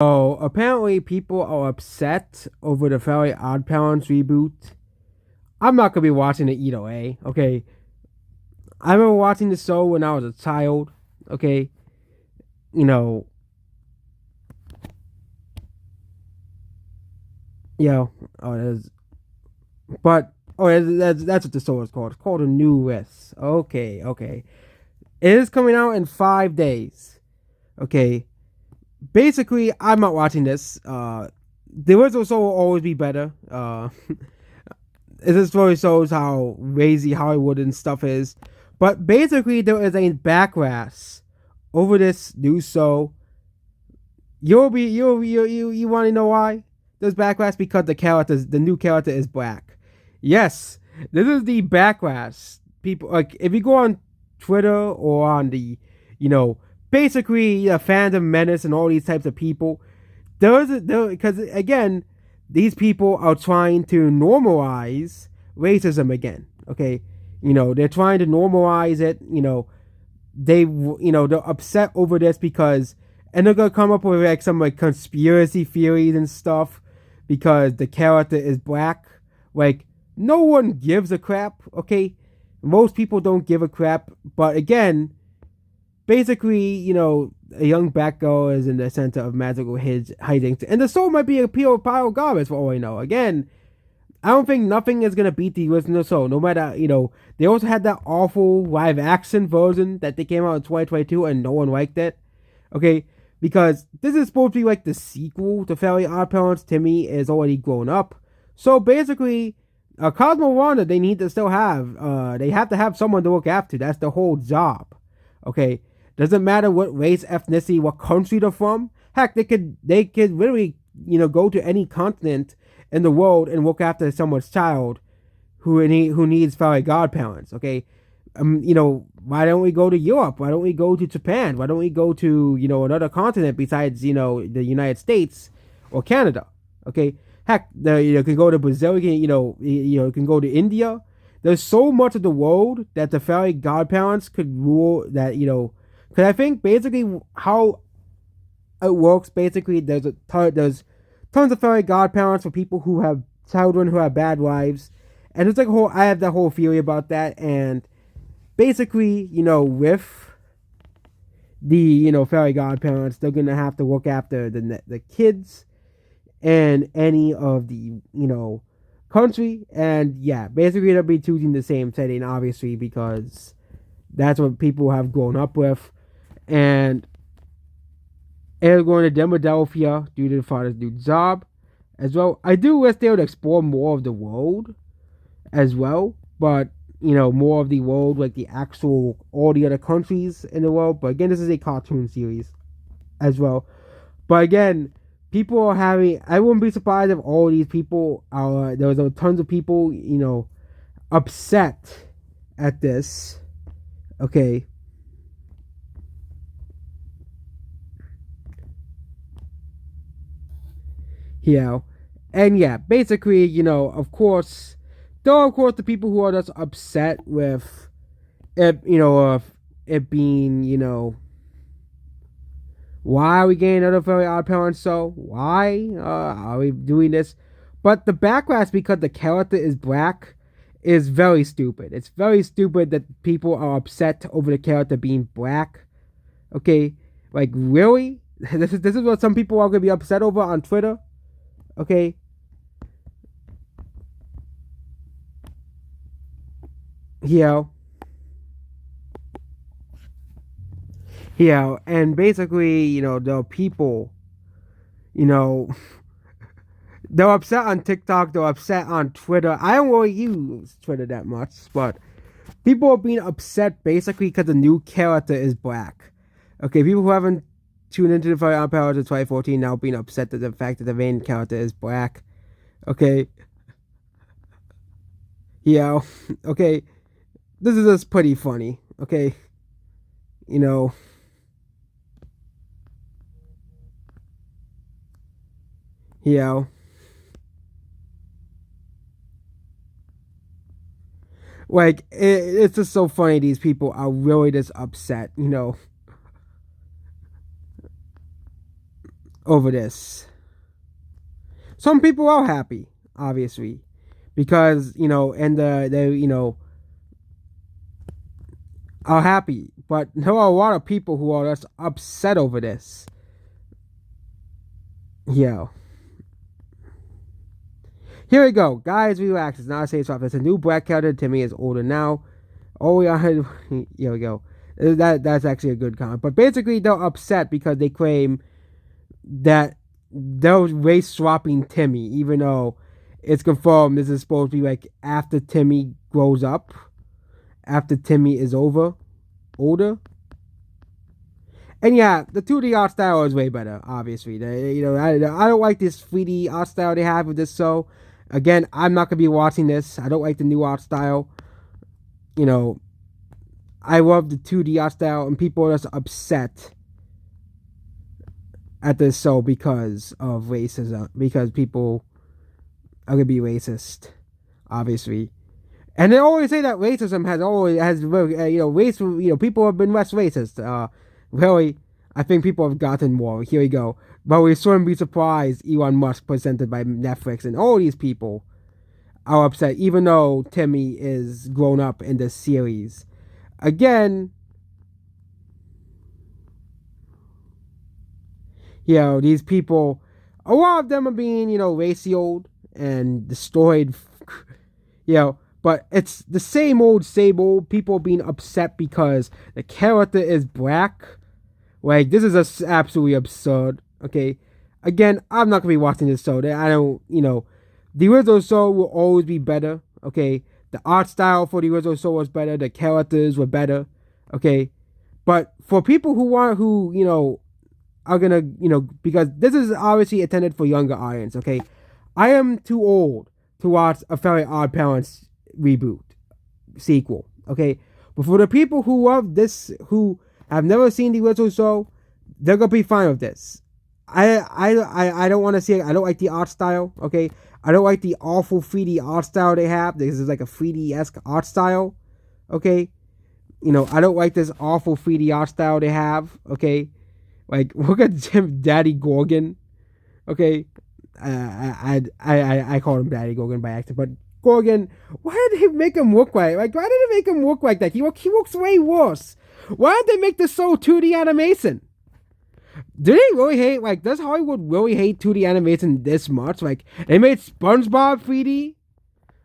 So apparently people are upset over the Fairly Odd Parents reboot. I'm not gonna be watching it either way. Okay, I remember watching the show when I was a child. Okay, you know, you know, oh, there's, but oh, that's what the show is called. It's called A New Risk. Okay, okay, it is coming out in 5 days. Okay, basically, I'm not watching this. The original show will always be better. This story shows how crazy Hollywood and stuff is. But basically, there is a backlash over this new show. You want to know why? There's backlash because the new character is black. Yes, this is the backlash. People like if you go on Twitter or on the, you know, basically fans of Menace and all these types of people. Because again, these people are trying to normalize racism again. Okay, they're trying to normalize it. They're upset over this because, and they're gonna come up with like some like conspiracy theories and stuff because the character is black. Like no one gives a crap. Okay, most people don't give a crap. But again, basically, a young black girl is in the center of magical hijinks, and the soul might be a pure pile of garbage for all I know. Again, I don't think nothing is gonna beat the original soul. No matter, they also had that awful live action version that they came out in 2022, and no one liked it. Okay, because this is supposed to be like the sequel to Fairly Odd Parents. Timmy is already grown up, so basically, Cosmo Wanda they need to still have. They have to have someone to look after. That's the whole job. Okay, doesn't matter what race, ethnicity, what country they're from. Heck, they could literally go to any continent in the world and look after someone's child who needs fairy godparents. Okay, why don't we go to Europe? Why don't we go to Japan? Why don't we go to another continent besides the United States or Canada? Okay, heck, you can go to Brazil. You can go to India. There's so much of the world that the fairy godparents could rule that because I think basically how it works, basically there's tons of fairy godparents for people who have children who have bad wives, and it's like I have that whole theory about that, and basically with the fairy godparents, they're gonna have to look after the kids and any of the country, and yeah, basically they'll be choosing the same setting, obviously, because that's what people have grown up with, and they're going to Philadelphia due to the father's new job as well. I do wish they would explore more of the world as well, but more of the world, like the actual all the other countries in the world. But again, this is a cartoon series as well. But again, people are having. I wouldn't be surprised if all these people are. There was tons of people, upset at this. Okay. Yeah. And yeah, basically, of course, there are, of course, the people who are just upset with it, of it being, why are we getting another Very Odd Parents show? Why are we doing this? But the backlash because the character is black is very stupid. It's very stupid that people are upset over the character being black. Okay, like really? This is what some people are gonna be upset over on Twitter. Okay, yeah, yeah, and basically, the people, you know, they're upset on TikTok. They're upset on Twitter. I don't really use Twitter that much, but people are being upset basically because the new character is black. Okay, people who haven't tuned into the Fire on Power to 2014 now being upset at the fact that the main character is black. Okay, yeah, okay, this is just pretty funny. Okay, you know, yeah, like it's just so funny. These people are really just upset. over this. Some people are happy, obviously, because and they are happy, but there are a lot of people who are just upset over this. Yeah. Here we go, guys. Relax. It's not a safe swap. It's a new black character. Timmy is older now. Oh yeah, here we go. That's actually a good comment. But basically, they're upset because they claim that they're race swapping Timmy, even though it's confirmed this is supposed to be like after Timmy grows up, after Timmy is older. And yeah, the 2D art style is way better. Obviously, I don't like this 3D art style they have with this show. Again, I'm not gonna be watching this. I don't like the new art style. I love the 2D art style, and people are just upset at this show because of racism. Because people are gonna be racist, obviously. And they always say that racism race. People have been less racist. Really, I think people have gotten more. Here we go. But we shouldn't be surprised. Elon Musk presented by Netflix, and all these people are upset, even though Timmy is grown up in this series. Again, these people, a lot of them are being, ratioed and destroyed. But it's the same old people being upset because the character is black. Like, this is absolutely absurd. Okay, again, I'm not gonna be watching this show. I don't, the original show will always be better. Okay, the art style for the original show was better. The characters were better. Okay, but for people who are gonna, because this is obviously intended for younger audience. Okay, I am too old to watch a Very Odd Parents reboot sequel. Okay, but for the people who love this, who have never seen the original show, they're gonna be fine with this. I don't want to see it. I don't like the art style. Okay, I don't like the awful 3D art style they have. This is like a 3D-esque art style. Okay, I don't like this awful 3D art style they have. Okay, like, look at Daddy Gorgon. Okay, I called him Daddy Gorgon by accident, but Gorgon, why did they make him look why did they make him look like that? He looks way worse. Why did they make this so 2D animation? Do they really hate, does Hollywood really hate 2D animation this much? Like, they made SpongeBob 3D?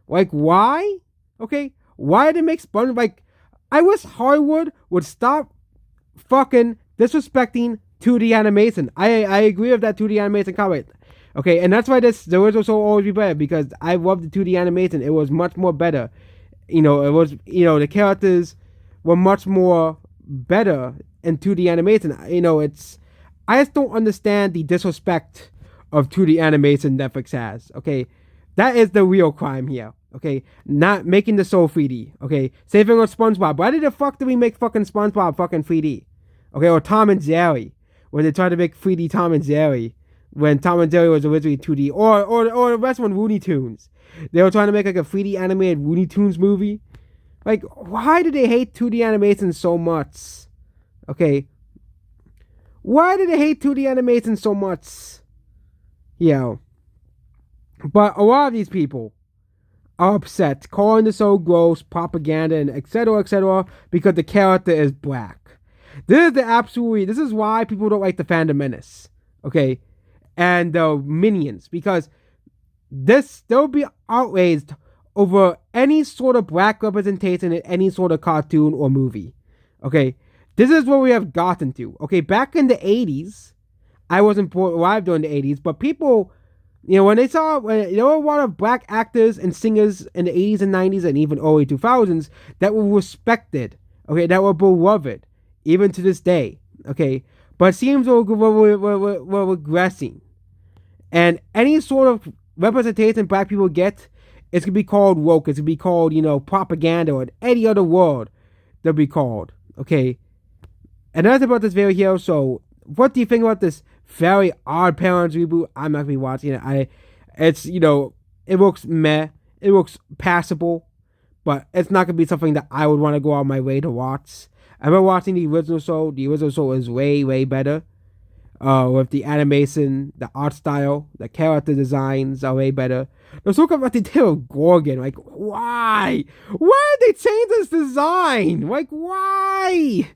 Like, why? Okay, why did they make SpongeBob, I wish Hollywood would stop fucking disrespecting 2D animation. I agree with that 2D animation comment. Okay, and that's why the original show will always be better, because I love the 2D animation. It was much more better. It was, the characters were much more better in 2D animation. I just don't understand the disrespect of 2D animation Netflix has. Okay, that is the real crime here. Okay, not making the show 3D. Okay, same thing with SpongeBob. Why the fuck did we make fucking SpongeBob fucking 3D? Okay, or Tom and Jerry, when they tried to make 3D Tom and Jerry, when Tom and Jerry was originally 2D, or the rest one, Looney Tunes. They were trying to make like a 3D animated Looney Tunes movie. Like, why do they hate 2D animation so much? Okay, why do they hate 2D animation so much? But a lot of these people are upset, calling the show gross, propaganda, and etc., because the character is black. This is why people don't like the Phantom Menace. Okay, and the Minions, because they'll be outraged over any sort of black representation in any sort of cartoon or movie. Okay, this is where we have gotten to. Okay, back in the 80s, I wasn't alive during the 80s, but people, when there were a lot of black actors and singers in the 80s and 90s and even early 2000s that were respected, okay, that were beloved, even to this day, okay, but it seems we're regressing. And any sort of representation black people get, it's going to be called woke, it's going to be called, propaganda, or any other word they'll be called, okay? And that's about this video here. So, what do you think about this Very Odd Parents reboot? I'm not going to be watching it. It looks meh, it looks passable, but it's not going to be something that I would want to go out of my way to watch. I remember watching the original show. The original show is way, way better. with the animation, the art style, the character designs are way better. Let's talk about the deal with Gorgon. Like, why? Why did they change this design? Like, why?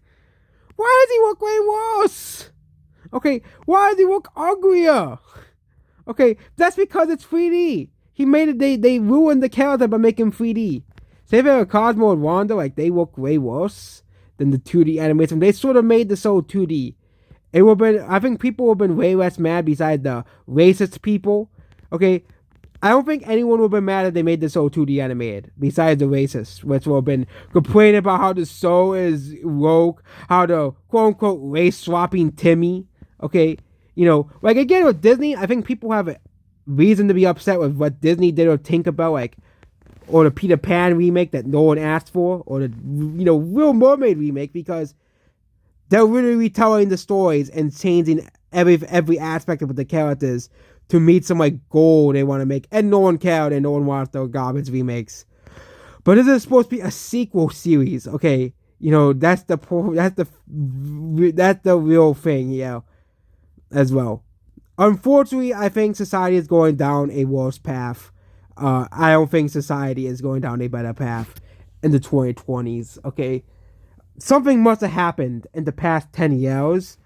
Why does he look way worse? Okay, why does he look uglier? Okay, that's because it's 3D. He made it. They ruined the character by making 3D. Same thing with Cosmo and Wanda. Like, they look way worse than the 2D animation. They sort of made the show 2D. It would have been. I think people would have been way less mad besides the racist people. Okay, I don't think anyone would have been mad if they made this show 2D animated, besides the racists, which would have been complaining about how the show is woke, how the quote-unquote race-swapping Timmy, okay? You know, like, again, with Disney, I think people have a reason to be upset with what Disney did or Tinkerbell, like, or the Peter Pan remake that no one asked for, or the, Real Mermaid remake, because they're really retelling the stories and changing every aspect of the characters to meet some like goal they want to make, and no one cared, and no one wants the garbage remakes. But this is supposed to be a sequel series, okay? That's the real thing, yeah, as well. Unfortunately, I think society is going down a worse path. I don't think society is going down a better path in the 2020s, okay? Something must have happened in the past 10 years.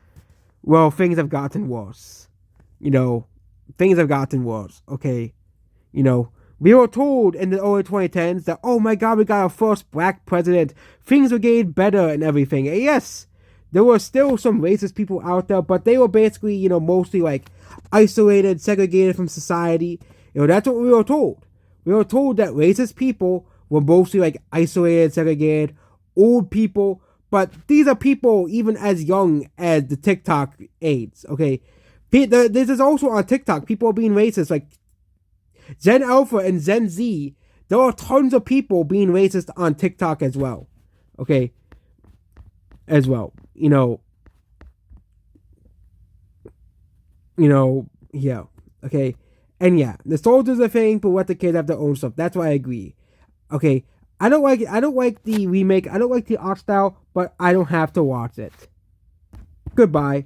Well, things have gotten worse. Things have gotten worse, okay? We were told in the early 2010s that, oh my god, we got our first black president. Things were getting better and everything. And yes, there were still some racist people out there, but they were basically, mostly like isolated, segregated from society. That's what we were told. We were told that racist people were mostly like isolated, segregated, old people, but these are people even as young as the TikTok AIDS, okay? This is also on TikTok. People are being racist, like Gen Alpha and Gen Z. There are tons of people being racist on TikTok as well, okay? As well, yeah, okay? And yeah, the soldiers are thing, but what the kids have their own stuff. That's why I agree, okay? I don't like the remake. I don't like the art style, but I don't have to watch it. Goodbye.